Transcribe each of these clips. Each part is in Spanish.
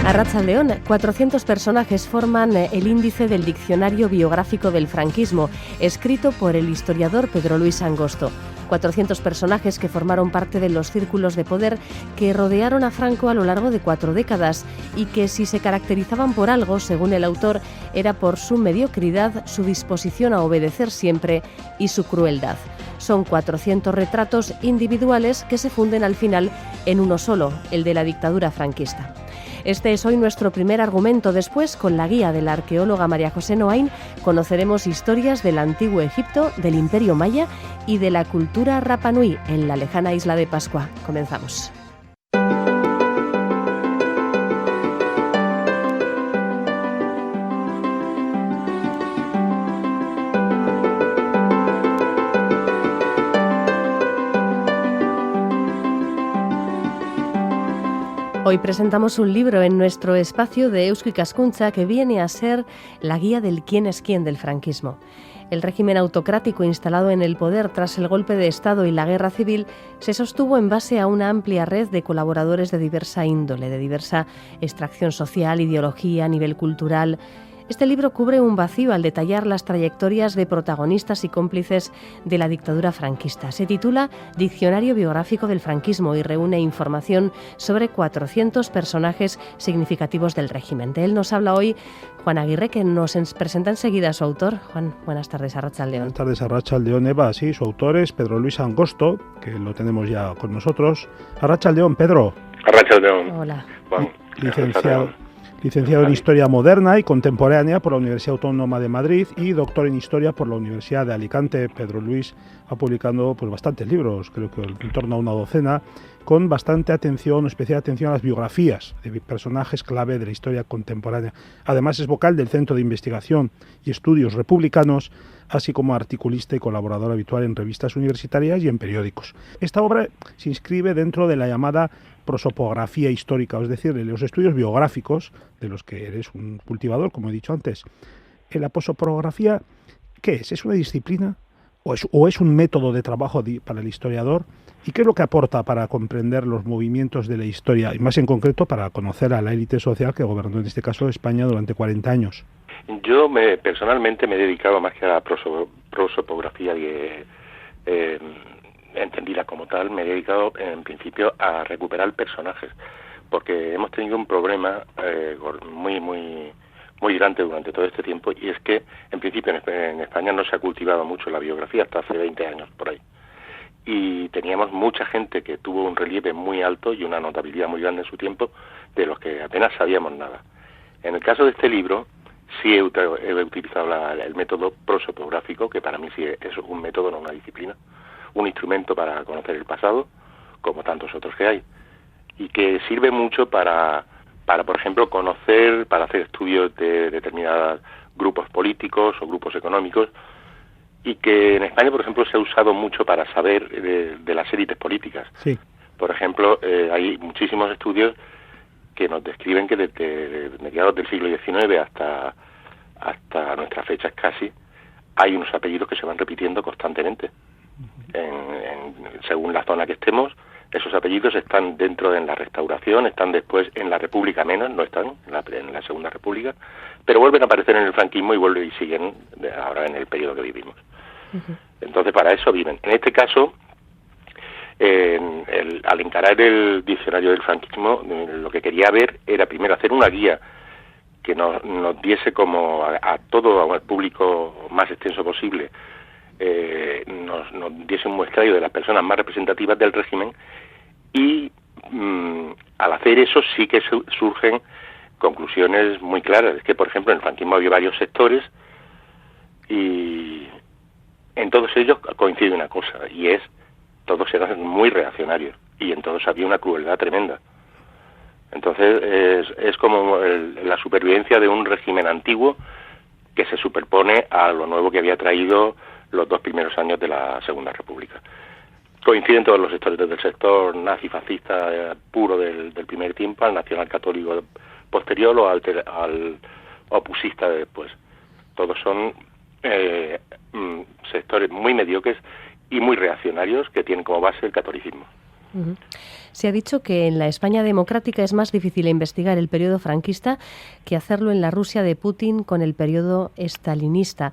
Arratsaldeon, 400 personajes forman el índice del Diccionario Biográfico del Franquismo, escrito por el historiador Pedro Luis Angosto. 400 personajes que formaron parte de los círculos de poder que rodearon a Franco a lo largo de 4 décadas y que, si se caracterizaban por algo, según el autor, era por su mediocridad, su disposición a obedecer siempre y su crueldad. Son 400 retratos individuales que se funden al final en uno solo, el de la dictadura franquista. Este es hoy nuestro primer argumento. Después, con la guía de la arqueóloga María José Noain, conoceremos historias del antiguo Egipto, del Imperio Maya y de la cultura Rapa Nui en la lejana isla de Pascua. Comenzamos. Hoy presentamos un libro en nuestro espacio de Eusko Ikaskuntza que viene a ser la guía del quién es quién del franquismo. El régimen autocrático instalado en el poder tras el golpe de Estado y la guerra civil se sostuvo en base a una amplia red de colaboradores de diversa índole, de diversa extracción social, ideología, nivel cultural. Este libro cubre un vacío al detallar las trayectorias de protagonistas y cómplices de la dictadura franquista. Se titula Diccionario Biográfico del Franquismo y reúne información sobre 400 personajes significativos del régimen. De él nos habla hoy Juan Aguirre, que nos presenta enseguida a su autor. Juan, buenas tardes, arratsaldeon. Buenas tardes, arratsaldeon, Eva. Sí, su autor es Pedro Luis Angosto, que lo tenemos ya con nosotros. Arratsaldeon, Pedro. Arratsaldeon. Hola. Juan. Licenciado en Historia Moderna y Contemporánea por la Universidad Autónoma de Madrid y doctor en Historia por la Universidad de Alicante. Pedro Luis ha publicado bastantes libros, creo que en torno a una docena, con bastante atención, especial atención a las biografías de personajes clave de la historia contemporánea. Además es vocal del Centro de Investigación y Estudios Republicanos, así como articulista y colaborador habitual en revistas universitarias y en periódicos. Esta obra se inscribe dentro de la llamada prosopografía histórica, es decir, de los estudios biográficos, de los que eres un cultivador, como he dicho antes. ¿La prosopografía qué es? ¿Es una disciplina o es un método de trabajo para el historiador? ¿Y qué es lo que aporta para comprender los movimientos de la historia, y más en concreto para conocer a la élite social que gobernó en este caso España durante 40 años? Yo personalmente me he dedicado más que a la prosopografía entendida como tal, me he dedicado en principio a recuperar personajes, porque hemos tenido un problema muy grande durante todo este tiempo, y es que en principio en España no se ha cultivado mucho la biografía hasta hace 20 años por ahí, y teníamos mucha gente que tuvo un relieve muy alto y una notabilidad muy grande en su tiempo, de los que apenas sabíamos nada. En el caso de este libro sí he utilizado el método prosopográfico, que para mí sí es un método, no una disciplina, un instrumento para conocer el pasado, como tantos otros que hay, y que sirve mucho para por ejemplo, conocer, para hacer estudios de determinados grupos políticos o grupos económicos, y que en España, por ejemplo, se ha usado mucho para saber de las élites políticas. Sí. Por ejemplo, hay muchísimos estudios que nos describen que desde mediados del siglo XIX hasta nuestras fechas casi, hay unos apellidos que se van repitiendo constantemente. Según la zona que estemos, esos apellidos están dentro de la Restauración, están después en la República menos, no están en la Segunda República, pero vuelven a aparecer en el franquismo y siguen ahora en el periodo que vivimos. Entonces, para eso viven. En este caso, al encarar el diccionario del franquismo, lo que quería ver era primero hacer una guía que nos diese como a todo el público más extenso posible, nos diese un muestrario de las personas más representativas del régimen, y al hacer eso sí que surgen conclusiones muy claras. Es que, por ejemplo, en el franquismo había varios sectores y en todos ellos coincide una cosa, y es todos eran muy reaccionarios y en todos había una crueldad tremenda. Entonces es como la supervivencia de un régimen antiguo que se superpone a lo nuevo que había traído los 2 primeros años de la Segunda República. Coinciden todos los sectores, desde el sector nazi-fascista puro del primer tiempo al nacional-católico posterior o al opusista de después. Todos son sectores muy mediocres y muy reaccionarios que tienen como base el catolicismo. Se ha dicho que en la España democrática es más difícil investigar el periodo franquista que hacerlo en la Rusia de Putin con el periodo estalinista.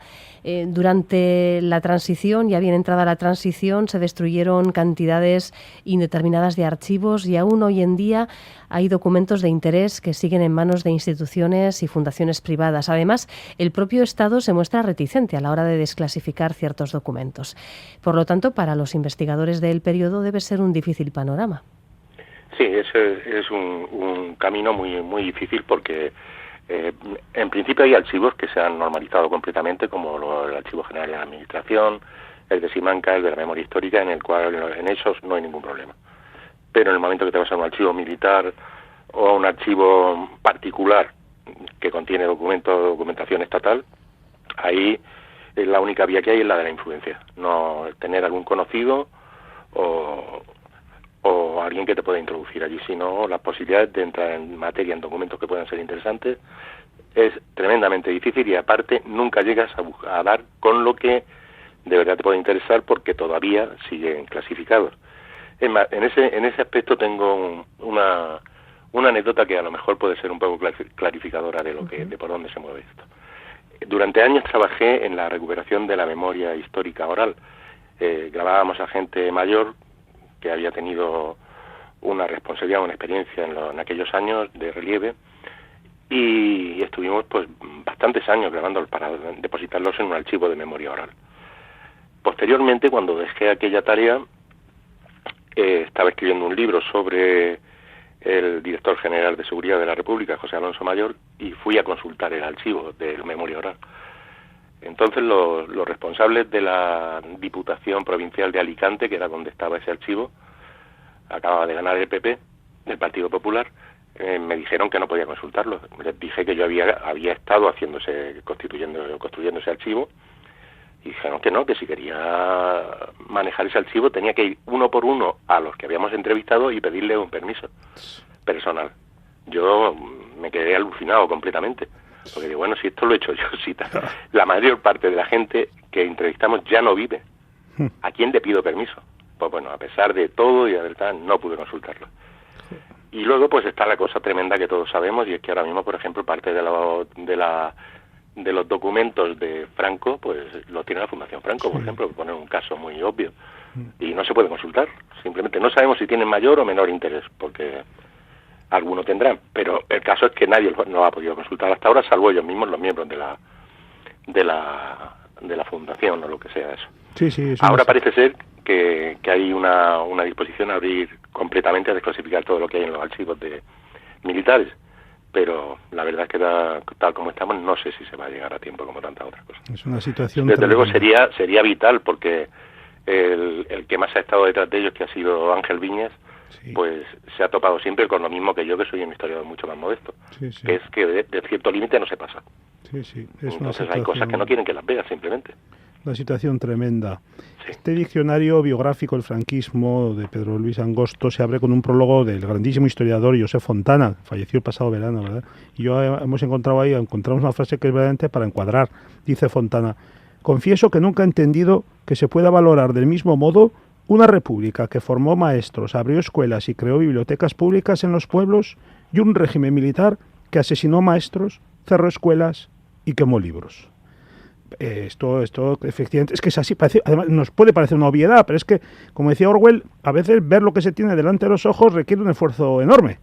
Durante la transición, ya bien entrada la transición, se destruyeron cantidades indeterminadas de archivos y aún hoy en día hay documentos de interés que siguen en manos de instituciones y fundaciones privadas. Además, el propio Estado se muestra reticente a la hora de desclasificar ciertos documentos. Por lo tanto, para los investigadores del periodo debe ser un difícil panorama. Sí, es un camino muy difícil porque en principio hay archivos que se han normalizado completamente, como el Archivo General de la Administración, el de Simancas, el de la Memoria Histórica, en el cual en esos no hay ningún problema. Pero en el momento que te vas a un archivo militar o a un archivo particular que contiene documentación estatal, ahí la única vía que hay es la de la influencia, no tener algún conocido o alguien que te pueda introducir allí, sino las posibilidades de entrar en materia, en documentos que puedan ser interesantes, es tremendamente difícil y aparte nunca llegas a dar con lo que de verdad te puede interesar porque todavía siguen clasificados. Es más, en ese aspecto tengo una anécdota que a lo mejor puede ser un poco clarificadora de de por dónde se mueve esto. Durante años trabajé en la recuperación de la memoria histórica oral. Grabábamos a gente mayor que había tenido una responsabilidad, una experiencia en aquellos años de relieve y estuvimos pues bastantes años grabándolos para depositarlos en un archivo de memoria oral. Posteriormente, cuando dejé aquella tarea, estaba escribiendo un libro sobre el director general de Seguridad de la República, José Alonso Mayor, y fui a consultar el archivo de memoria oral. Entonces los responsables de la Diputación Provincial de Alicante, que era donde estaba ese archivo, acababa de ganar el PP, el Partido Popular, me dijeron que no podía consultarlo. Les dije que yo había estado construyendo ese archivo, y dijeron que no, que si quería manejar ese archivo tenía que ir uno por uno a los que habíamos entrevistado y pedirle un permiso personal. Yo me quedé alucinado completamente. Porque digo, bueno, si esto lo he hecho yo, si la mayor parte de la gente que entrevistamos ya no vive, ¿a quién le pido permiso? Pues bueno, a pesar de todo y de verdad, no pude consultarlo. Y luego pues está la cosa tremenda que todos sabemos, y es que ahora mismo, por ejemplo, parte de los documentos de Franco, pues los tiene la Fundación Franco, por ejemplo, por poner un caso muy obvio. Y no se puede consultar. Simplemente no sabemos si tienen mayor o menor interés, porque alguno tendrán, pero el caso es que nadie no ha podido consultar hasta ahora, salvo ellos mismos, los miembros de la fundación o lo que sea eso. Sí, ahora parece ser que hay una disposición a abrir completamente, a desclasificar todo lo que hay en los archivos de militares, pero la verdad es que tal como estamos no sé si se va a llegar a tiempo como tantas otras cosas. Es una situación desde luego sería vital, porque el que más ha estado detrás de ellos, que ha sido Ángel Viñas, pues se ha topado siempre con lo mismo que yo, que soy un historiador mucho más modesto, que es que de cierto límite no se pasa. Entonces hay cosas que no quieren que las veas, simplemente. Una situación tremenda. Este diccionario biográfico, el franquismo, de Pedro Luis Angosto, se abre con un prólogo del grandísimo historiador Josep Fontana, falleció el pasado verano, ¿verdad? Y encontramos una frase que es verdaderamente para encuadrar. Dice Fontana: confieso que nunca he entendido que se pueda valorar del mismo modo una república que formó maestros, abrió escuelas y creó bibliotecas públicas en los pueblos, y un régimen militar que asesinó maestros, cerró escuelas y quemó libros. Esto efectivamente es que es así. Además, nos puede parecer una obviedad, pero es que, como decía Orwell, a veces ver lo que se tiene delante de los ojos requiere un esfuerzo enorme.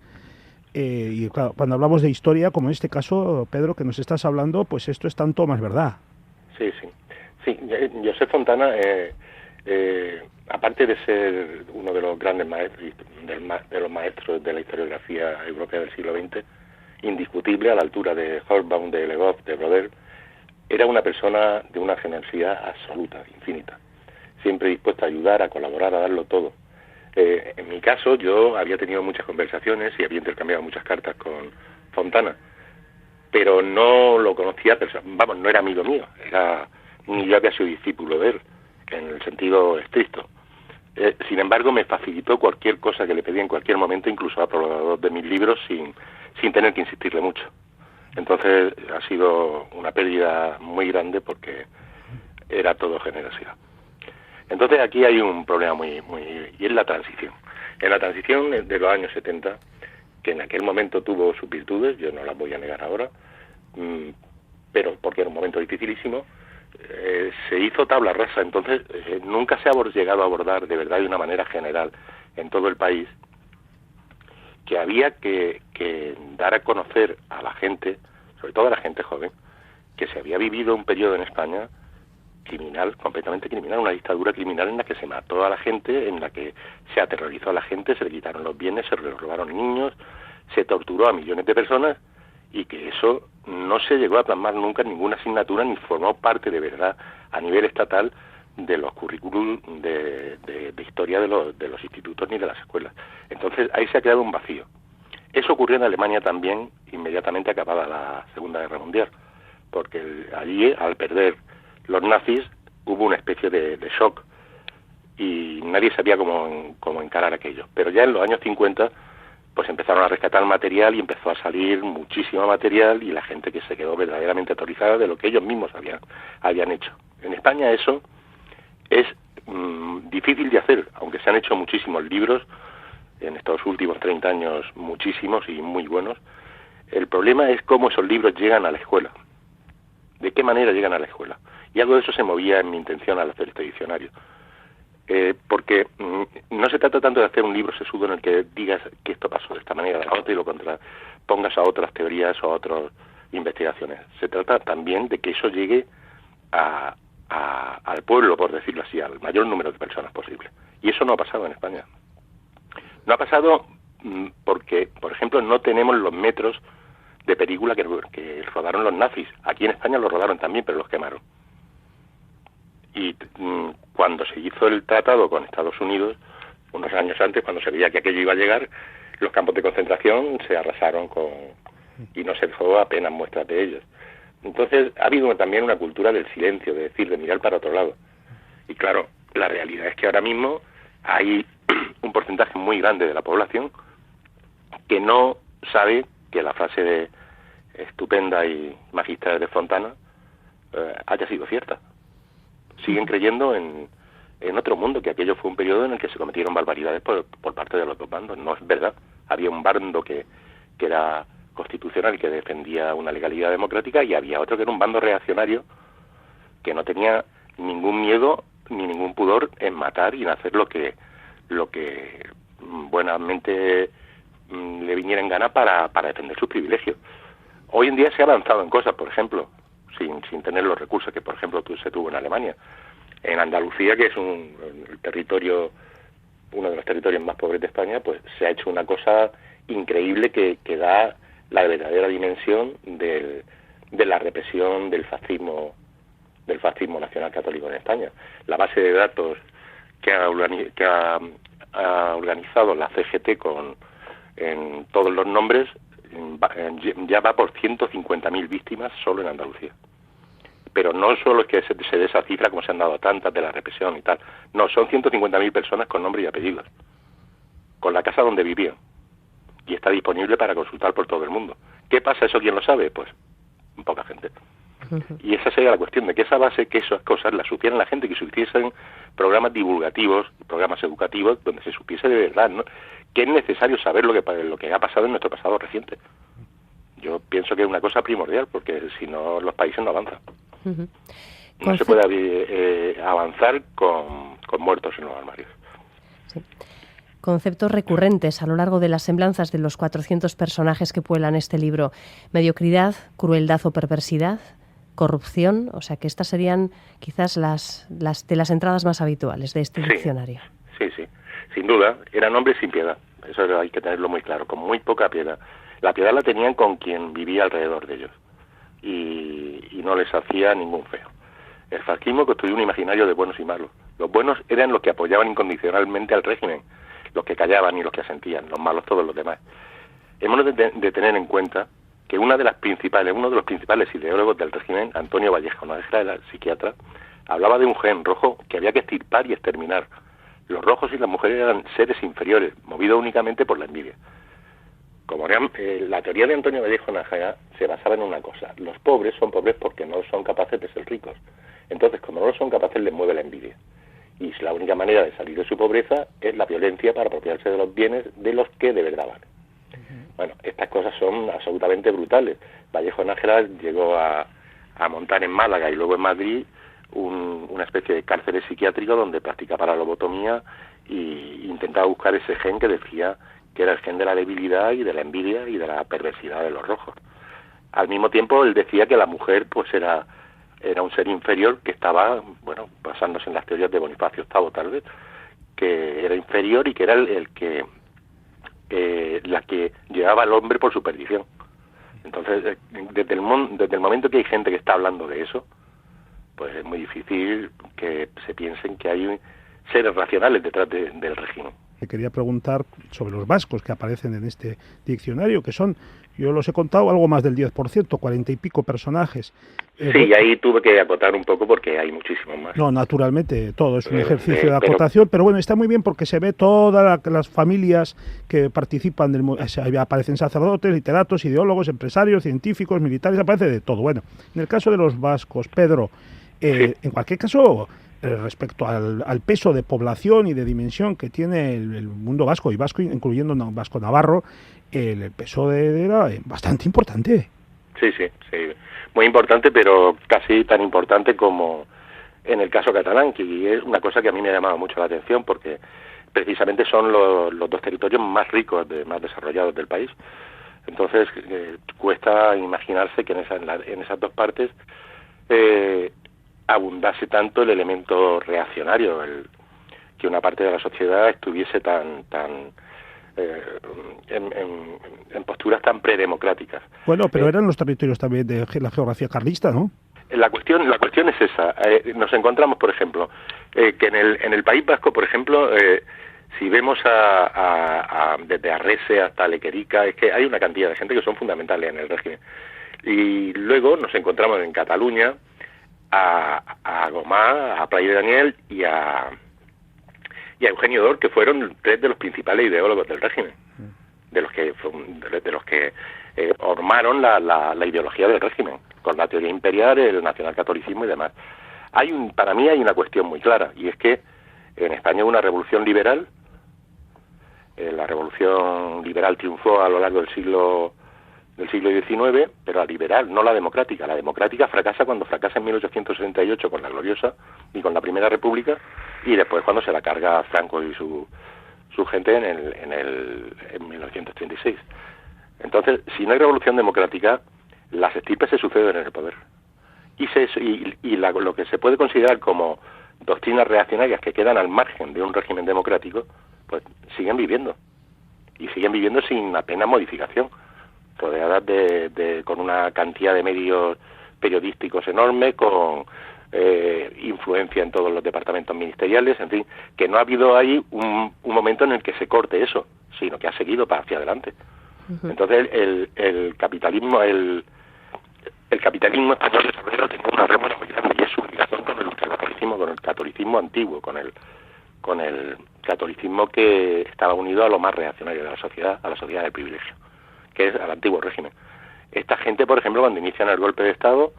Y claro, cuando hablamos de historia, como en este caso, Pedro, que nos estás hablando, pues esto es tanto más verdad. Sí. Josep Fontana, aparte de ser uno de los grandes maestros, de los maestros de la historiografía europea del siglo XX, indiscutible, a la altura de Hobsbawm, de Le Goff, de Brodel, era una persona de una generosidad absoluta, infinita, siempre dispuesta a ayudar, a colaborar, a darlo todo. En mi caso, yo había tenido muchas conversaciones y había intercambiado muchas cartas con Fontana, pero no lo conocía, no era amigo mío, ni yo había sido discípulo de él, en el sentido estricto. Sin embargo, me facilitó cualquier cosa que le pedía en cualquier momento, incluso ha aprobado de mis libros sin tener que insistirle mucho. Entonces ha sido una pérdida muy grande porque era todo generosidad. Entonces aquí hay un problema y es la transición. En la transición de los años 70, que en aquel momento tuvo sus virtudes, yo no las voy a negar ahora, pero porque era un momento dificilísimo, se hizo tabla rasa. Entonces nunca se ha llegado a abordar de verdad de una manera general en todo el país que había que dar a conocer a la gente, sobre todo a la gente joven, que se había vivido un periodo en España criminal, completamente criminal, una dictadura criminal en la que se mató a la gente, en la que se aterrorizó a la gente, se le quitaron los bienes, se le robaron niños, se torturó a millones de personas, y que eso no se llegó a plasmar nunca en ninguna asignatura ni formó parte de verdad a nivel estatal de los currículum de historia de los institutos ni de las escuelas. Entonces ahí se ha creado un vacío. Eso ocurrió en Alemania también inmediatamente acabada la Segunda Guerra Mundial, porque allí, al perder los nazis, hubo una especie de shock y nadie sabía cómo encarar aquello. Pero ya en los años 50 pues empezaron a rescatar material y empezó a salir muchísimo material, y la gente que se quedó verdaderamente aterrorizada de lo que ellos mismos habían hecho. En España eso es difícil de hacer, aunque se han hecho muchísimos libros en estos últimos 30 años, muchísimos y muy buenos. El problema es cómo esos libros llegan a la escuela, de qué manera llegan a la escuela. Y algo de eso se movía en mi intención al hacer este diccionario. Porque no se trata tanto de hacer un libro sesudo en el que digas que esto pasó de esta manera, de la otra, y lo pongas a otras teorías o a otras investigaciones. Se trata también de que eso llegue al pueblo, por decirlo así, al mayor número de personas posible. Y eso no ha pasado en España. No ha pasado porque, por ejemplo, no tenemos los metros de película que rodaron los nazis. Aquí en España los rodaron también, pero los quemaron. Y cuando se hizo el tratado con Estados Unidos, unos años antes, cuando se veía que aquello iba a llegar, los campos de concentración se arrasaron y no se dejó apenas muestras de ellos. Entonces ha habido también una cultura del silencio, de mirar para otro lado. Y claro, la realidad es que ahora mismo hay un porcentaje muy grande de la población que no sabe que la frase estupenda y magistral de Fontana haya sido cierta. Siguen creyendo en otro mundo, que aquello fue un periodo en el que se cometieron barbaridades por parte de los dos bandos. No es verdad. Había un bando que era constitucional y que defendía una legalidad democrática, y había otro que era un bando reaccionario que no tenía ningún miedo ni ningún pudor en matar y en hacer lo que buenamente le viniera en gana para defender sus privilegios. Hoy en día se ha avanzado en cosas, por ejemplo, sin tener los recursos que, por ejemplo, se tuvo en Alemania. En Andalucía, que es uno de los territorios más pobres de España, pues se ha hecho una cosa increíble que da la verdadera dimensión de la represión del fascismo nacional católico en España. La base de datos que ha organizado la CGT en todos los nombres ya va por 150.000 víctimas solo en Andalucía. Pero no solo es que se dé esa cifra, como se han dado tantas de la represión y tal. No, son 150.000 personas con nombre y apellidos, con la casa donde vivían. Y está disponible para consultar por todo el mundo. ¿Qué pasa? ¿Eso quién lo sabe? Pues poca gente. Y esa sería la cuestión, de que esa base, que esas cosas las supieran la gente, que se hiciesen programas divulgativos, programas educativos, donde se supiese de verdad, ¿no?, que es necesario saber lo que ha pasado en nuestro pasado reciente. Yo pienso que es una cosa primordial, porque si no los países no avanzan. No se puede avanzar con muertos en los armarios. Sí. Conceptos recurrentes a lo largo de las semblanzas de los 400 personajes que pueblan este libro: mediocridad, crueldad o perversidad, corrupción. O sea que estas serían quizás las de las entradas más habituales de este diccionario. Sí, sin duda, eran hombres sin piedad. Eso hay que tenerlo muy claro, con muy poca piedad. La piedad la tenían con quien vivía alrededor de ellos y no les hacía ningún feo. El fascismo construyó un imaginario de buenos y malos. Los buenos eran los que apoyaban incondicionalmente al régimen, los que callaban y los que asentían, los malos todos los demás. Hemos de tener en cuenta que uno de los principales ideólogos del régimen, Antonio Vallejo, era psiquiatra, hablaba de un gen rojo que había que extirpar y exterminar. Los rojos y las mujeres eran seres inferiores, movidos únicamente por la envidia. Como la teoría de Antonio Vallejo Nájera se basaba en una cosa: los pobres son pobres porque no son capaces de ser ricos. Entonces, como no lo son capaces, les mueve la envidia. y la única manera de salir de su pobreza es la violencia para apropiarse de los bienes de los que de verdad valen. Bueno, estas cosas son absolutamente brutales. Vallejo Nájera llegó a montar en Málaga y luego en Madrid una especie de cárceles psiquiátricos donde practicaba la lobotomía y intentaba buscar ese gen que decía que era el gen de la debilidad y de la envidia y de la perversidad de los rojos. Al mismo tiempo, él decía que la mujer pues era un ser inferior que estaba, bueno, basándose en las teorías de Bonifacio VIII tal vez, que era inferior y que era el que la que llevaba al hombre por su perdición. Entonces, desde el momento que hay gente que está hablando de eso, pues es muy difícil que se piensen que hay seres racionales detrás del régimen. Quería preguntar sobre los vascos que aparecen en este diccionario, que son, yo los he contado, algo más del 10%, 40 y pico personajes. Sí, ahí tuve que acotar un poco porque hay muchísimos más. No, naturalmente, todo es un ejercicio de acotación, pero bueno, está muy bien porque se ve todas las familias que participan, aparecen sacerdotes, literatos, ideólogos, empresarios, científicos, militares, aparece de todo. Bueno, en el caso de los vascos, Pedro, sí. En cualquier caso, respecto al peso de población y de dimensión que tiene el mundo vasco, y vasco incluyendo vasco navarro, el peso era bastante importante. Sí, muy importante, pero casi tan importante como en el caso catalán, que es una cosa que a mí me ha llamado mucho la atención porque precisamente son los dos territorios más ricos, más desarrollados del país. Entonces cuesta imaginarse que en esas dos partes abundase tanto el elemento reaccionario, que una parte de la sociedad estuviese en posturas tan predemocráticas. Bueno, pero eran los territorios también de la geografía carlista, ¿no? La cuestión es esa. Nos encontramos, por ejemplo, que en el País Vasco, por ejemplo, si vemos desde Arrese hasta Lequerica, es que hay una cantidad de gente que son fundamentales en el régimen. Y luego nos encontramos en Cataluña a Gomá, a Pla de Daniel y a Eugenio d'Ors, que fueron tres de los principales ideólogos del régimen, de los que formaron la ideología del régimen, con la teoría imperial, el nacionalcatolicismo y demás. Para mí hay una cuestión muy clara, y es que en España hubo una revolución liberal. La revolución liberal triunfó a lo largo del siglo XIX, pero la liberal, no la democrática. La democrática fracasa cuando fracasa en 1868 con la Gloriosa y con la Primera República, y después cuando se la carga Franco y su gente en 1936. Entonces, si no hay revolución democrática, las estirpes se suceden en el poder. Lo que se puede considerar como doctrinas reaccionarias que quedan al margen de un régimen democrático, pues siguen viviendo. Y siguen viviendo sin apenas modificación, rodeadas con una cantidad de medios periodísticos enorme, con influencia en todos los departamentos ministeriales, en fin, que no ha habido ahí un momento en el que se corte eso, sino que ha seguido hacia adelante. Uh-huh. Entonces el capitalismo español desarrollado tiene una remora muy grande, y es su ligación con el catolicismo antiguo, con el catolicismo que estaba unido a lo más reaccionario de la sociedad, a la sociedad del privilegio, que es al antiguo régimen. Esta gente, por ejemplo, cuando inician el golpe de Estado,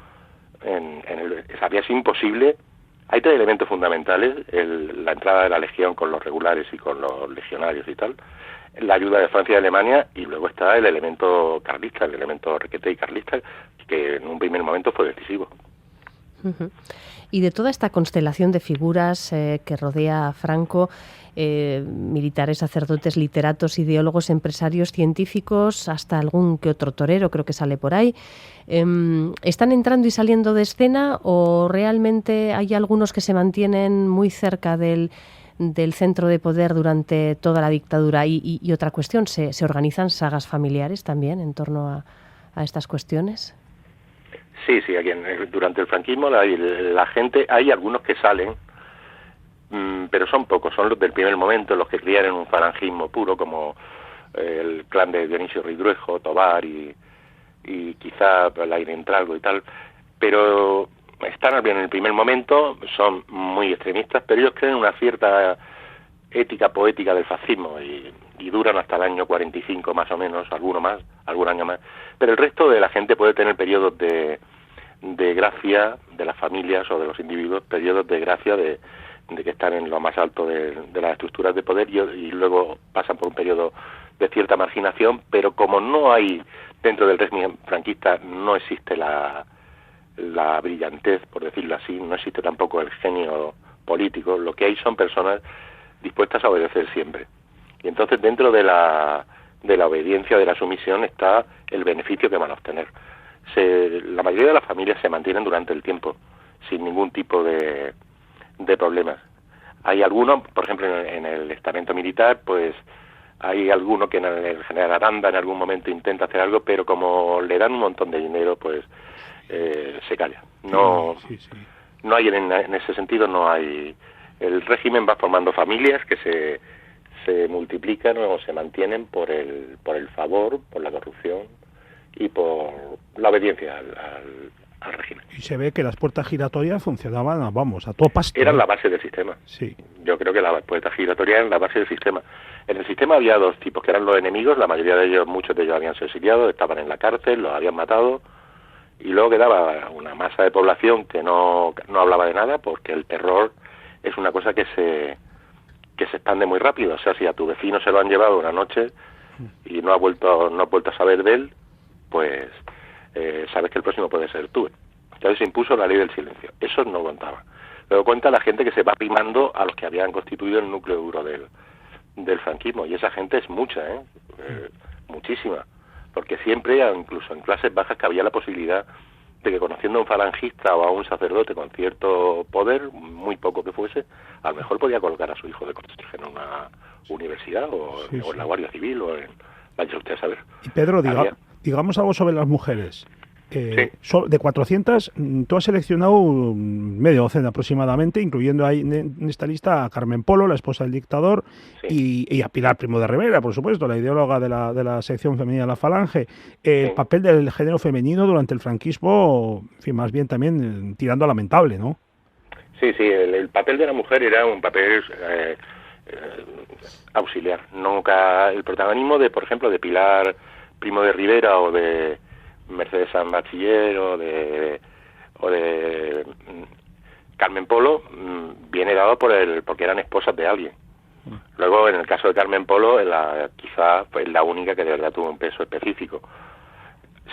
sabía es imposible. Hay tres elementos fundamentales: la entrada de la Legión con los regulares y con los legionarios y tal, la ayuda de Francia y Alemania, y luego está el elemento carlista, el elemento requete y carlista, que en un primer momento fue decisivo. Uh-huh. Y de toda esta constelación de figuras que rodea a Franco, militares, sacerdotes, literatos, ideólogos, empresarios, científicos, hasta algún que otro torero, creo que sale por ahí, ¿están entrando y saliendo de escena o realmente hay algunos que se mantienen muy cerca del centro de poder durante toda la dictadura? Y otra cuestión, ¿se organizan sagas familiares también en torno a estas cuestiones? Sí, aquí durante el franquismo la gente, hay algunos que salen, pero son pocos, son los del primer momento, los que crían en un falangismo puro, como el clan de Dionisio Ridruejo, Tobar y quizá la Entralgo y tal, pero están bien en el primer momento, son muy extremistas, pero ellos creen una cierta ética poética del fascismo y duran hasta el año 45 más o menos, algún año más, pero el resto de la gente puede tener periodos de gracia de las familias o de los individuos, periodos de gracia de que están en lo más alto de las estructuras de poder y luego pasan por un periodo de cierta marginación, pero como no hay dentro del régimen franquista, no existe la brillantez, por decirlo así, no existe tampoco el genio político, lo que hay son personas dispuestas a obedecer siempre. Y entonces dentro de la obediencia, de la sumisión, está el beneficio que van a obtener. La mayoría de las familias se mantienen durante el tiempo, sin ningún tipo de problemas. Hay algunos, por ejemplo, en el estamento militar, pues hay alguno que en el general Aranda en algún momento intenta hacer algo, pero como le dan un montón de dinero, pues se calla. No hay en ese sentido, no hay. El régimen va formando familias que se multiplican o se mantienen por el favor, por la corrupción y por la obediencia al régimen. Y se ve que las puertas giratorias funcionaban, vamos, a todo pasto. Eran la base del sistema. Sí. Yo creo que las puertas giratorias eran la base del sistema. En el sistema había dos tipos, que eran los enemigos, la mayoría de ellos, muchos de ellos habían sido exiliados, estaban en la cárcel, los habían matado, y luego quedaba una masa de población que no hablaba de nada, porque el terror es una cosa que se expande muy rápido. O sea, si a tu vecino se lo han llevado una noche y no has vuelto a saber de él, pues sabes que el próximo puede ser tú. Entonces se impuso la ley del silencio. Eso no contaba. Luego cuenta la gente que se va primando a los que habían constituido el núcleo duro del franquismo. Y esa gente es mucha, muchísima. Porque siempre, incluso en clases bajas, que había la posibilidad de que conociendo a un falangista o a un sacerdote con cierto poder, muy poco que fuese, a lo mejor podía colocar a su hijo de consejero en una universidad o en la Guardia Civil o en... Vaya usted a saber. Y Pedro, digamos algo sobre las mujeres. De 400, tú has seleccionado media docena aproximadamente, incluyendo ahí en esta lista a Carmen Polo, la esposa del dictador, y a Pilar Primo de Rivera, por supuesto, la ideóloga de la sección femenina de la Falange. El papel del género femenino durante el franquismo, en fin, más bien también tirando a lamentable, ¿no? Sí, el papel de la mujer era un papel auxiliar. Nunca el protagonismo por ejemplo, de Pilar Primo de Rivera o de Mercedes San Bachiller o de Carmen Polo viene dado porque eran esposas de alguien. Luego, en el caso de Carmen Polo, quizá fue la única que de verdad tuvo un peso específico.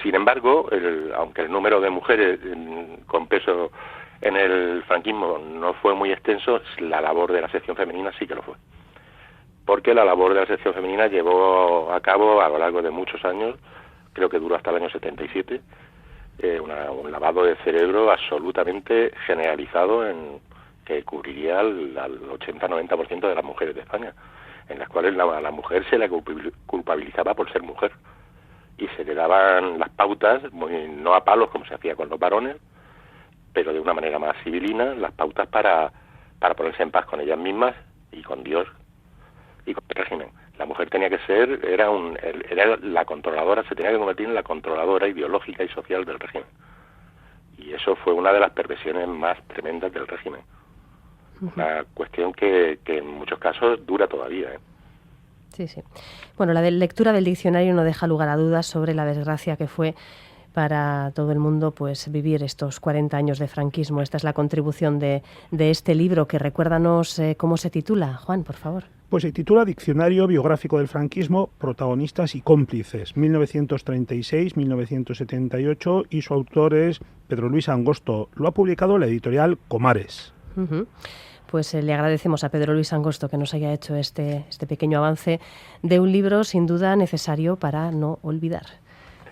Sin embargo, aunque el número de mujeres con peso en el franquismo no fue muy extenso, la labor de la sección femenina sí que lo fue. Porque la labor de la sección femenina llevó a cabo a lo largo de muchos años, creo que duró hasta el año 77, un lavado de cerebro absolutamente generalizado que cubriría al 80-90% de las mujeres de España, en las cuales a la mujer se le culpabilizaba por ser mujer y se le daban las pautas, no a palos como se hacía con los varones, pero de una manera más civilina, las pautas para ponerse en paz con ellas mismas y con Dios y con el régimen. La mujer tenía que ser, era la controladora, se tenía que convertir en la controladora ideológica y social del régimen. Y eso fue una de las perversiones más tremendas del régimen. Una cuestión que en muchos casos dura todavía, Sí. Bueno, la lectura del diccionario no deja lugar a dudas sobre la desgracia que fue para todo el mundo pues vivir estos 40 años de franquismo. Esta es la contribución de este libro, que recuérdanos cómo se titula, Juan, por favor. Pues se titula Diccionario biográfico del franquismo, protagonistas y cómplices, 1936-1978, y su autor es Pedro Luis Angosto. Lo ha publicado la editorial Comares. Pues le agradecemos a Pedro Luis Angosto que nos haya hecho este pequeño avance de un libro sin duda necesario para no olvidar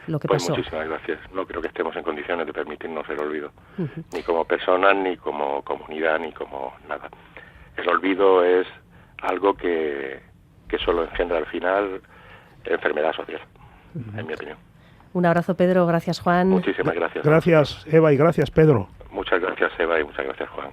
lo que pasó. Muchísimas gracias. No creo que estemos en condiciones de permitirnos el olvido, ni como personas, ni como comunidad, ni como nada. El olvido es algo que solo engendra al final enfermedad social, en mi opinión. Un abrazo, Pedro. Gracias, Juan. Muchísimas gracias. Gracias, Eva, y gracias, Pedro. Muchas gracias, Eva, y muchas gracias, Juan.